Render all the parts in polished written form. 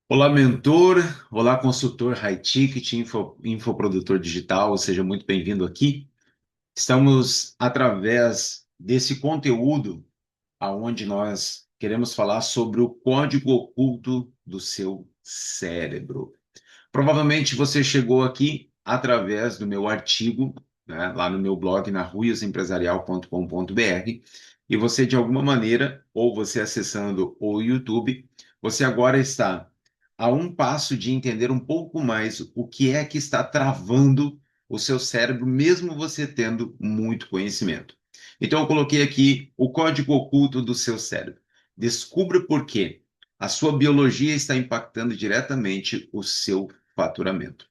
Olá, mentor. Olá, consultor High Ticket, infoprodutor digital. Seja muito bem-vindo aqui. Estamos, através desse conteúdo, aonde nós queremos falar sobre o código oculto do seu cérebro. Provavelmente você chegou aqui através do meu artigo, né, lá no meu blog, na ruiasempresarial.com.br, e você, de alguma maneira, ou você acessando o YouTube, você agora está a um passo de entender um pouco mais o que é que está travando o seu cérebro, mesmo você tendo muito conhecimento. Então, eu coloquei aqui o código oculto do seu cérebro. Descubra por quê. A sua biologia está impactando diretamente o seu faturamento.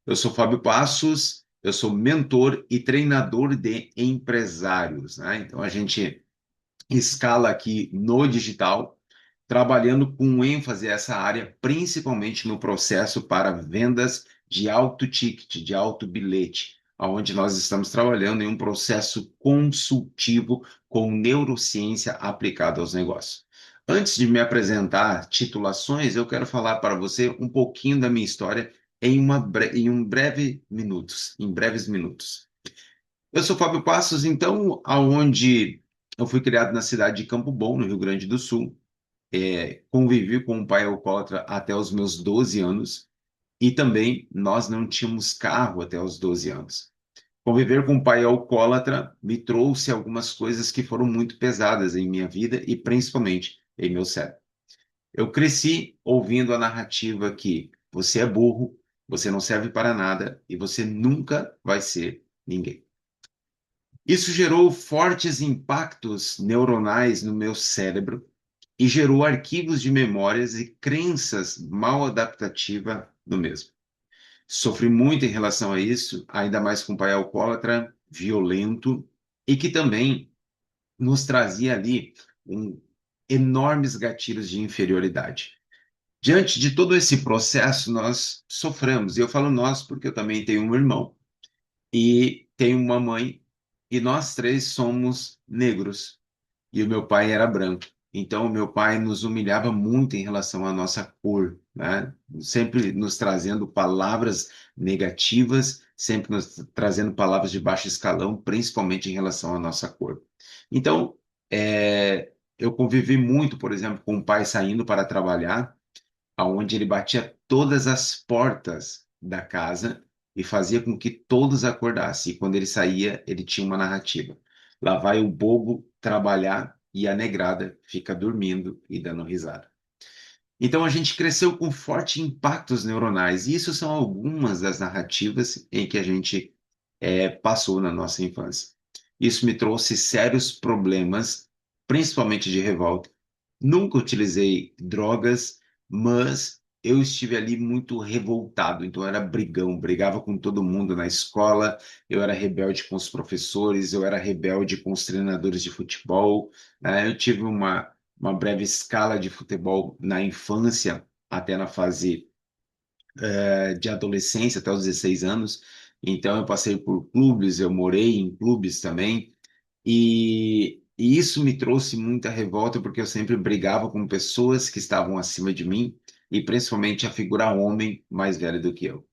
Eu sou Fábio Passos, eu sou mentor e treinador de empresários, né? Então a gente escala aqui no digital, trabalhando com ênfase essa área, principalmente no processo para vendas de alto ticket, de alto bilhete, onde nós estamos trabalhando em um processo consultivo com neurociência aplicada aos negócios. Antes de me apresentar titulações, eu quero falar para você um pouquinho da minha história em breves minutos. Eu sou Fábio Passos, então, aonde eu fui criado na cidade de Campo Bom, no Rio Grande do Sul. Convivi com um pai alcoólatra até os meus 12 anos e também nós não tínhamos carro até os 12 anos. Conviver com um pai alcoólatra me trouxe algumas coisas que foram muito pesadas em minha vida e principalmente em meu cérebro. Eu cresci ouvindo a narrativa que você é burro, você não serve para nada e você nunca vai ser ninguém. Isso gerou fortes impactos neuronais no meu cérebro e gerou arquivos de memórias e crenças mal adaptativas no mesmo. Sofri muito em relação a isso, ainda mais com um pai alcoólatra, violento, e que também nos trazia ali enormes gatilhos de inferioridade. Diante de todo esse processo, nós sofremos. E eu falo nós porque eu também tenho um irmão e tenho uma mãe, e nós três somos negros e o meu pai era branco. Então, o meu pai nos humilhava muito em relação à nossa cor, né? Sempre nos trazendo palavras negativas, sempre nos trazendo palavras de baixo escalão, principalmente em relação à nossa cor. Então, eu convivi muito, por exemplo, com o pai saindo para trabalhar, aonde ele batia todas as portas da casa e fazia com que todos acordassem. E quando ele saía, ele tinha uma narrativa. Lá vai o bobo trabalhar e a negrada fica dormindo e dando risada. Então a gente cresceu com fortes impactos neuronais, e isso são algumas das narrativas em que a gente passou na nossa infância. Isso me trouxe sérios problemas, principalmente de revolta. Nunca utilizei drogas, mas eu estive ali muito revoltado, então eu era brigão, brigava com todo mundo na escola, eu era rebelde com os professores, eu era rebelde com os treinadores de futebol, né? Eu tive uma breve escala de futebol na infância, até na fase de adolescência, até os 16 anos, então eu passei por clubes, eu morei em clubes também, e isso me trouxe muita revolta, porque eu sempre brigava com pessoas que estavam acima de mim, e principalmente a figura homem mais velha do que eu.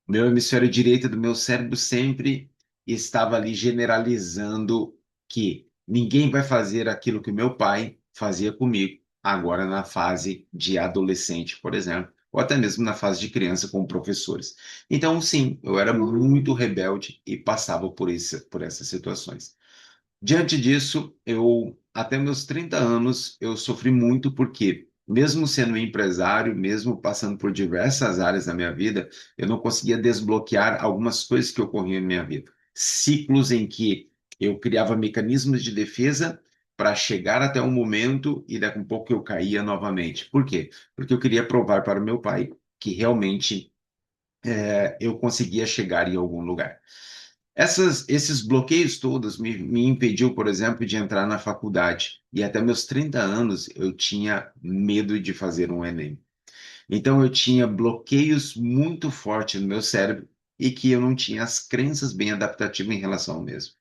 Meu hemisfério direito do meu cérebro sempre estava ali generalizando que ninguém vai fazer aquilo que meu pai fazia comigo, agora na fase de adolescente, por exemplo, ou até mesmo na fase de criança com professores. Então, sim, eu era muito rebelde e passava por essas situações. Diante disso, até meus 30 anos, eu sofri muito porque, mesmo sendo empresário, mesmo passando por diversas áreas da minha vida, eu não conseguia desbloquear algumas coisas que ocorriam em minha vida. Ciclos em que eu criava mecanismos de defesa para chegar até um momento e daqui a um pouco eu caía novamente. Por quê? Porque eu queria provar para o meu pai que realmente eu conseguia chegar em algum lugar. Esses bloqueios todos me impediu, por exemplo, de entrar na faculdade. E até meus 30 anos eu tinha medo de fazer um Enem. Então eu tinha bloqueios muito fortes no meu cérebro e que eu não tinha as crenças bem adaptativas em relação ao mesmo.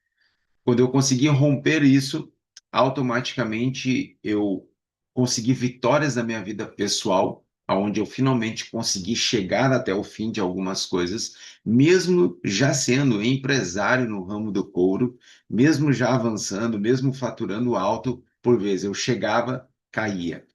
Quando eu consegui romper isso, automaticamente eu consegui vitórias na minha vida pessoal, onde eu finalmente consegui chegar até o fim de algumas coisas, mesmo já sendo empresário no ramo do couro, mesmo já avançando, mesmo faturando alto, por vezes eu chegava, caía,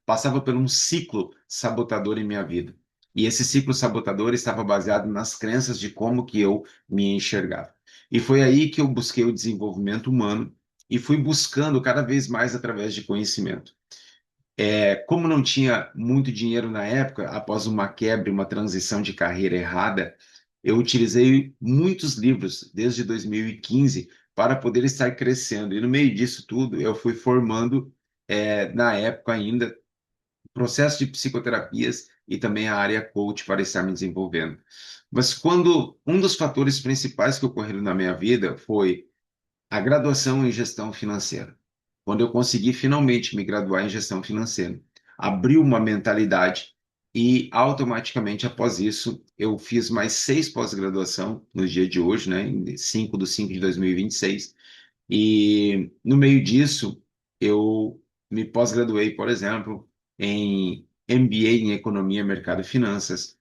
passava por um ciclo sabotador em minha vida. E esse ciclo sabotador estava baseado nas crenças de como que eu me enxergava. E foi aí que eu busquei o desenvolvimento humano e fui buscando cada vez mais através de conhecimento. Como não tinha muito dinheiro na época, após uma quebra e uma transição de carreira errada, eu utilizei muitos livros desde 2015 para poder estar crescendo. E no meio disso tudo, eu fui formando, na época ainda, processo de psicoterapias e também a área coach para estar me desenvolvendo. Mas quando um dos fatores principais que ocorreram na minha vida foi a graduação em gestão financeira. Quando eu consegui finalmente me graduar em gestão financeira, abriu uma mentalidade e automaticamente após isso eu fiz mais 6 pós-graduação no dia de hoje, né, em 5 de 2026. E no meio disso eu me pós-graduei, por exemplo, em MBA em Economia, Mercado e Finanças.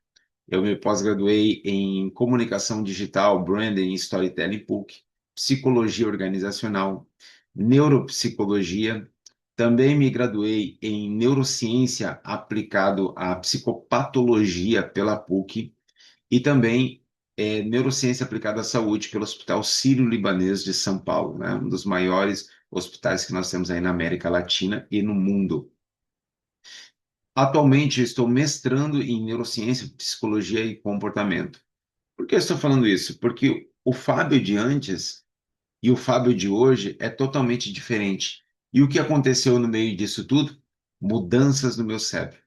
Eu me pós-graduei em comunicação digital, branding e storytelling PUC, psicologia organizacional, neuropsicologia. Também me graduei em neurociência aplicado à psicopatologia pela PUC e também neurociência aplicada à saúde pelo Hospital Sírio-Libanês de São Paulo, né? Um dos maiores hospitais que nós temos aí na América Latina e no mundo. Atualmente, eu estou mestrando em neurociência, psicologia e comportamento. Por que eu estou falando isso? Porque o Fábio de antes e o Fábio de hoje é totalmente diferente. E o que aconteceu no meio disso tudo? Mudanças no meu cérebro.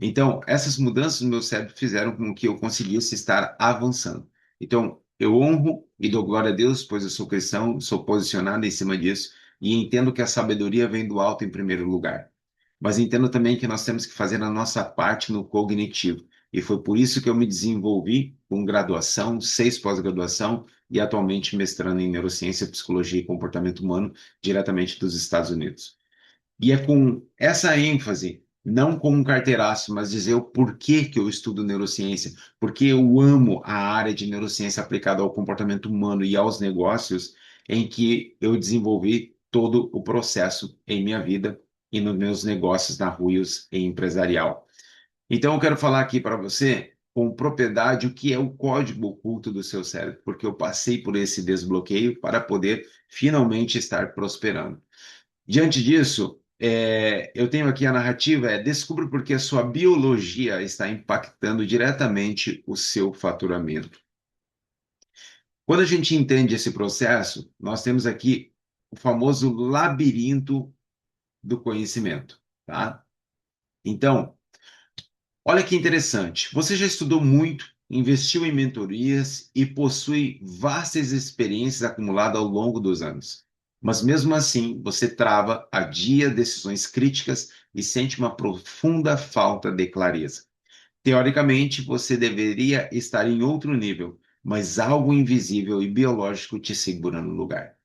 Então, essas mudanças no meu cérebro fizeram com que eu conseguisse estar avançando. Então, eu honro e dou glória a Deus, pois eu sou cristão, sou posicionado em cima disso e entendo que a sabedoria vem do alto em primeiro lugar. Mas entendo também que nós temos que fazer a nossa parte no cognitivo. E foi por isso que eu me desenvolvi com graduação, 6 pós-graduação e atualmente mestrando em neurociência, psicologia e comportamento humano diretamente dos Estados Unidos. E é com essa ênfase, não com um carteiraço, mas dizer o porquê que eu estudo neurociência, porque eu amo a área de neurociência aplicada ao comportamento humano e aos negócios, em que eu desenvolvi todo o processo em minha vida e nos meus negócios na Ruios e empresarial. Então, eu quero falar aqui para você com propriedade o que é o código oculto do seu cérebro, porque eu passei por esse desbloqueio para poder finalmente estar prosperando. Diante disso, eu tenho aqui a narrativa, descubra porque a sua biologia está impactando diretamente o seu faturamento. Quando a gente entende esse processo, nós temos aqui o famoso labirinto do conhecimento, tá? Então, olha que interessante. Você já estudou muito, investiu em mentorias e possui vastas experiências acumuladas ao longo dos anos. Mas mesmo assim, você trava, adia decisões críticas e sente uma profunda falta de clareza. Teoricamente, você deveria estar em outro nível, mas algo invisível e biológico te segura no lugar.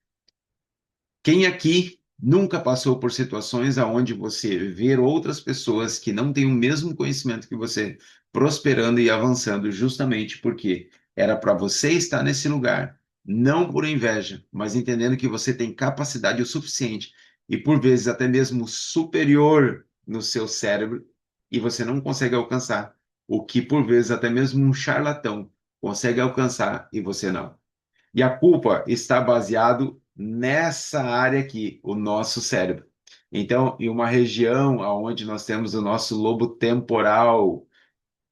Quem aqui nunca passou por situações onde você vê outras pessoas que não têm o mesmo conhecimento que você prosperando e avançando justamente porque era para você estar nesse lugar, não por inveja, mas entendendo que você tem capacidade o suficiente e por vezes até mesmo superior no seu cérebro e você não consegue alcançar, o que por vezes até mesmo um charlatão consegue alcançar e você não. E a culpa está baseado nessa área aqui, o nosso cérebro. Então, em uma região onde nós temos o nosso lobo temporal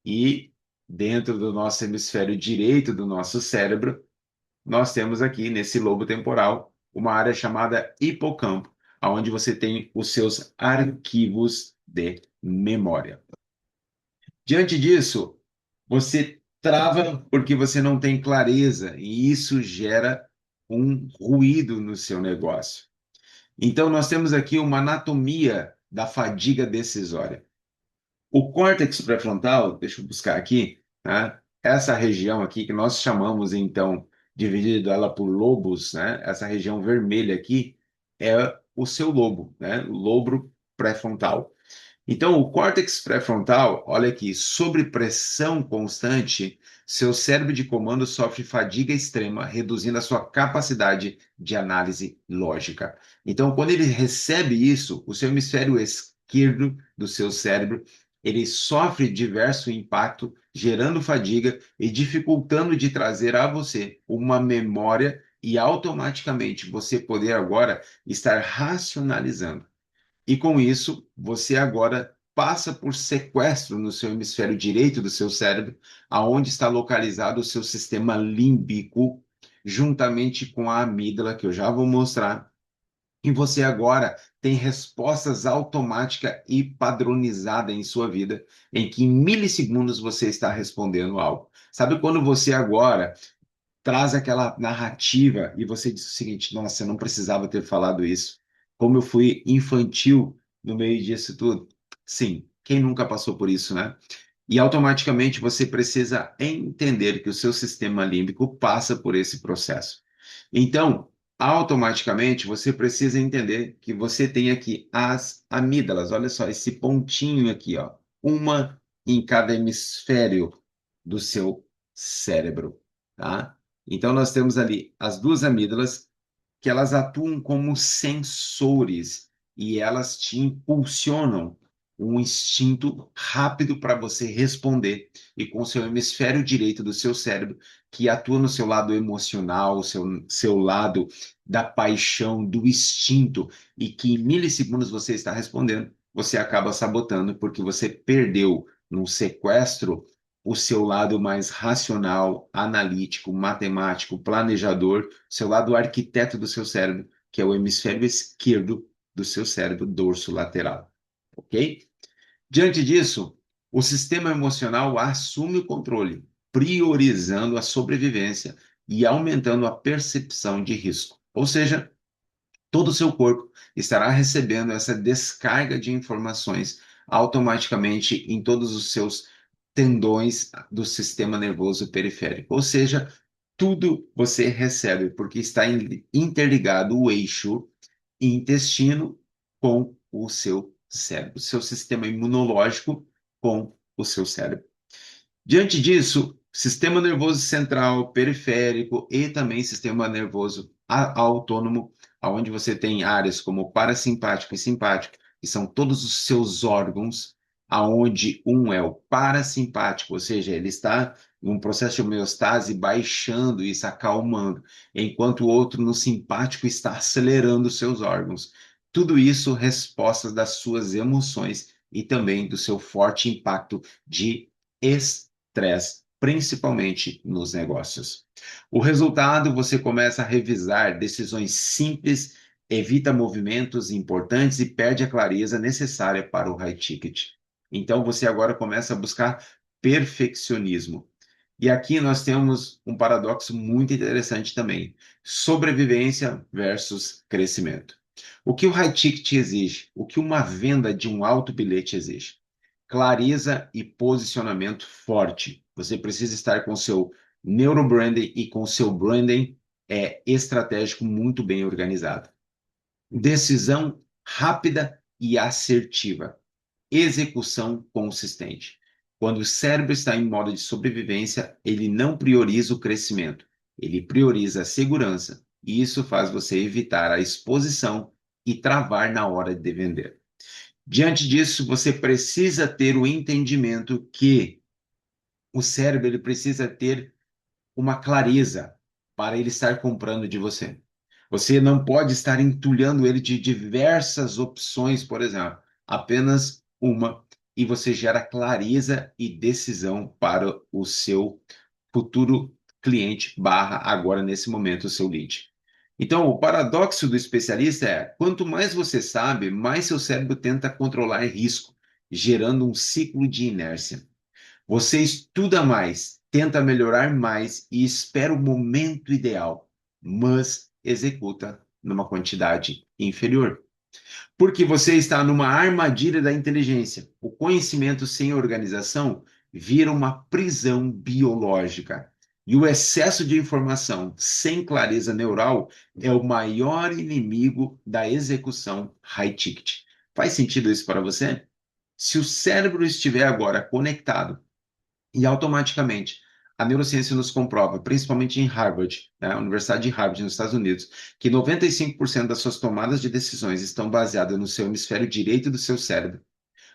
e dentro do nosso hemisfério direito do nosso cérebro, nós temos aqui nesse lobo temporal uma área chamada hipocampo, onde você tem os seus arquivos de memória. Diante disso, você trava porque você não tem clareza e isso gera um ruído no seu negócio. Então, nós temos aqui uma anatomia da fadiga decisória. O córtex pré-frontal, deixa eu buscar aqui, né? Essa região aqui que nós chamamos, então, dividido ela por lobos, né? Essa região vermelha aqui é o seu lobo, né? O lobo pré-frontal. Então, o córtex pré-frontal, olha aqui, sob pressão constante, seu cérebro de comando sofre fadiga extrema, reduzindo a sua capacidade de análise lógica. Então, quando ele recebe isso, o seu hemisfério esquerdo do seu cérebro, ele sofre diverso impacto, gerando fadiga e dificultando de trazer a você uma memória e automaticamente você poder agora estar racionalizando. E com isso, você agora passa por sequestro no seu hemisfério direito do seu cérebro, aonde está localizado o seu sistema límbico, juntamente com a amígdala, que eu já vou mostrar. E você agora tem respostas automáticas e padronizadas em sua vida, em que em milissegundos você está respondendo algo. Sabe quando você agora traz aquela narrativa e você diz o seguinte: nossa, eu não precisava ter falado isso. Como eu fui infantil no meio disso tudo. Sim, quem nunca passou por isso, né? E automaticamente você precisa entender que o seu sistema límbico passa por esse processo. Então, automaticamente você precisa entender que você tem aqui as amígdalas. Olha só, esse pontinho aqui, ó, uma em cada hemisfério do seu cérebro, tá? Então nós temos ali as duas amígdalas que elas atuam como sensores e elas te impulsionam um instinto rápido para você responder e com o seu hemisfério direito do seu cérebro que atua no seu lado emocional, seu lado da paixão, do instinto e que em milissegundos você está respondendo, você acaba sabotando porque você perdeu num sequestro o seu lado mais racional, analítico, matemático, planejador, seu lado arquiteto do seu cérebro, que é o hemisfério esquerdo do seu cérebro dorso lateral, ok? Diante disso, o sistema emocional assume o controle, priorizando a sobrevivência e aumentando a percepção de risco. Ou seja, todo o seu corpo estará recebendo essa descarga de informações automaticamente em todos os seus tendões do sistema nervoso periférico. Ou seja, tudo você recebe, porque está interligado o eixo intestino com o seu cérebro, seu sistema imunológico com o seu cérebro. Diante disso, sistema nervoso central, periférico e também sistema nervoso autônomo, onde você tem áreas como parasimpático e simpático, que são todos os seus órgãos, aonde um é o parasimpático, ou seja, ele está em um processo de homeostase baixando e se acalmando, enquanto o outro no simpático está acelerando os seus órgãos. Tudo isso respostas das suas emoções e também do seu forte impacto de estresse, principalmente nos negócios. O resultado, você começa a revisar decisões simples, evita movimentos importantes e perde a clareza necessária para o high ticket. Então você agora começa a buscar perfeccionismo. E aqui nós temos um paradoxo muito interessante também: sobrevivência versus crescimento. O que o high ticket exige? O que uma venda de um alto bilhete exige? Clareza e posicionamento forte. Você precisa estar com seu neurobranding e com seu branding estratégico muito bem organizado. Decisão rápida e assertiva. Execução consistente. Quando o cérebro está em modo de sobrevivência, ele não prioriza o crescimento, ele prioriza a segurança. E isso faz você evitar a exposição e travar na hora de vender. Diante disso, você precisa ter o entendimento que o cérebro ele precisa ter uma clareza para ele estar comprando de você. Você não pode estar entulhando ele de diversas opções, por exemplo, apenas uma, e você gera clareza e decisão para o seu futuro cliente barra agora nesse momento o seu lead. Então, o paradoxo do especialista é: quanto mais você sabe, mais seu cérebro tenta controlar risco, gerando um ciclo de inércia. Você estuda mais, tenta melhorar mais e espera o momento ideal, mas executa numa quantidade inferior. Porque você está numa armadilha da inteligência. O conhecimento sem organização vira uma prisão biológica. E o excesso de informação sem clareza neural é o maior inimigo da execução high ticket. Faz sentido isso para você? Se o cérebro estiver agora conectado e automaticamente a neurociência nos comprova, principalmente em Harvard, né, a Universidade de Harvard, nos Estados Unidos, que 95% das suas tomadas de decisões estão baseadas no seu hemisfério direito do seu cérebro.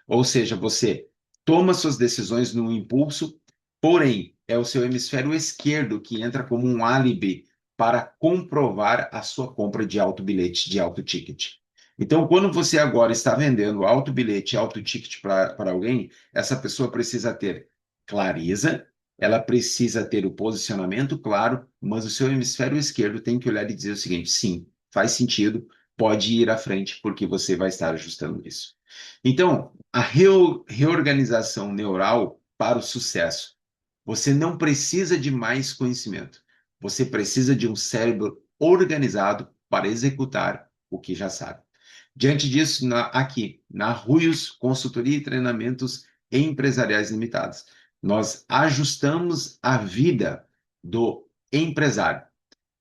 Ou seja, você toma suas decisões no impulso, porém, é o seu hemisfério esquerdo que entra como um álibi para comprovar a sua compra de auto bilhete, de auto ticket. Então, quando você agora está vendendo auto bilhete, auto ticket para alguém, essa pessoa precisa ter clareza, ela precisa ter o posicionamento claro, mas o seu hemisfério esquerdo tem que olhar e dizer o seguinte: sim, faz sentido, pode ir à frente, porque você vai estar ajustando isso. Então, a reorganização neural para o sucesso. Você não precisa de mais conhecimento. Você precisa de um cérebro organizado para executar o que já sabe. Diante disso, aqui, na Ruios Consultoria e Treinamentos Empresariais Limitados, nós ajustamos a vida do empresário,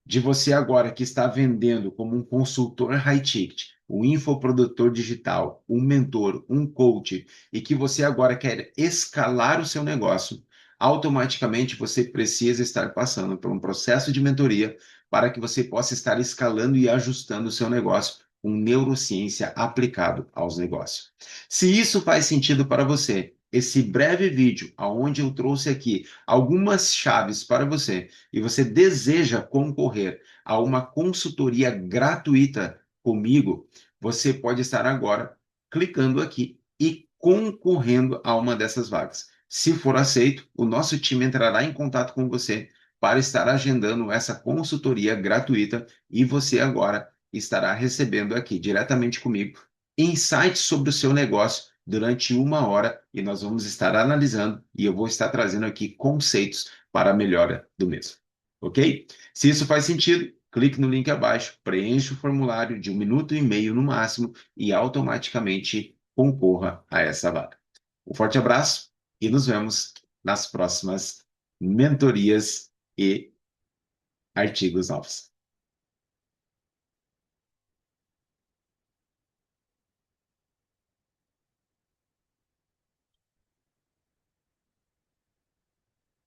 de você agora que está vendendo como um consultor high ticket, um infoprodutor digital, um mentor, um coach, e que você agora quer escalar o seu negócio, automaticamente você precisa estar passando por um processo de mentoria para que você possa estar escalando e ajustando o seu negócio com neurociência aplicado aos negócios. Se isso faz sentido para você, esse breve vídeo, aonde eu trouxe aqui algumas chaves para você, e você deseja concorrer a uma consultoria gratuita comigo, você pode estar agora clicando aqui e concorrendo a uma dessas vagas. Se for aceito, o nosso time entrará em contato com você para estar agendando essa consultoria gratuita e você agora estará recebendo aqui diretamente comigo insights sobre o seu negócio durante 1 hora e nós vamos estar analisando e eu vou estar trazendo aqui conceitos para a melhora do mesmo. Ok? Se isso faz sentido, clique no link abaixo, preencha o formulário de 1 minuto e meio no máximo e automaticamente concorra a essa vaga. Um forte abraço e nos vemos nas próximas mentorias e artigos novos.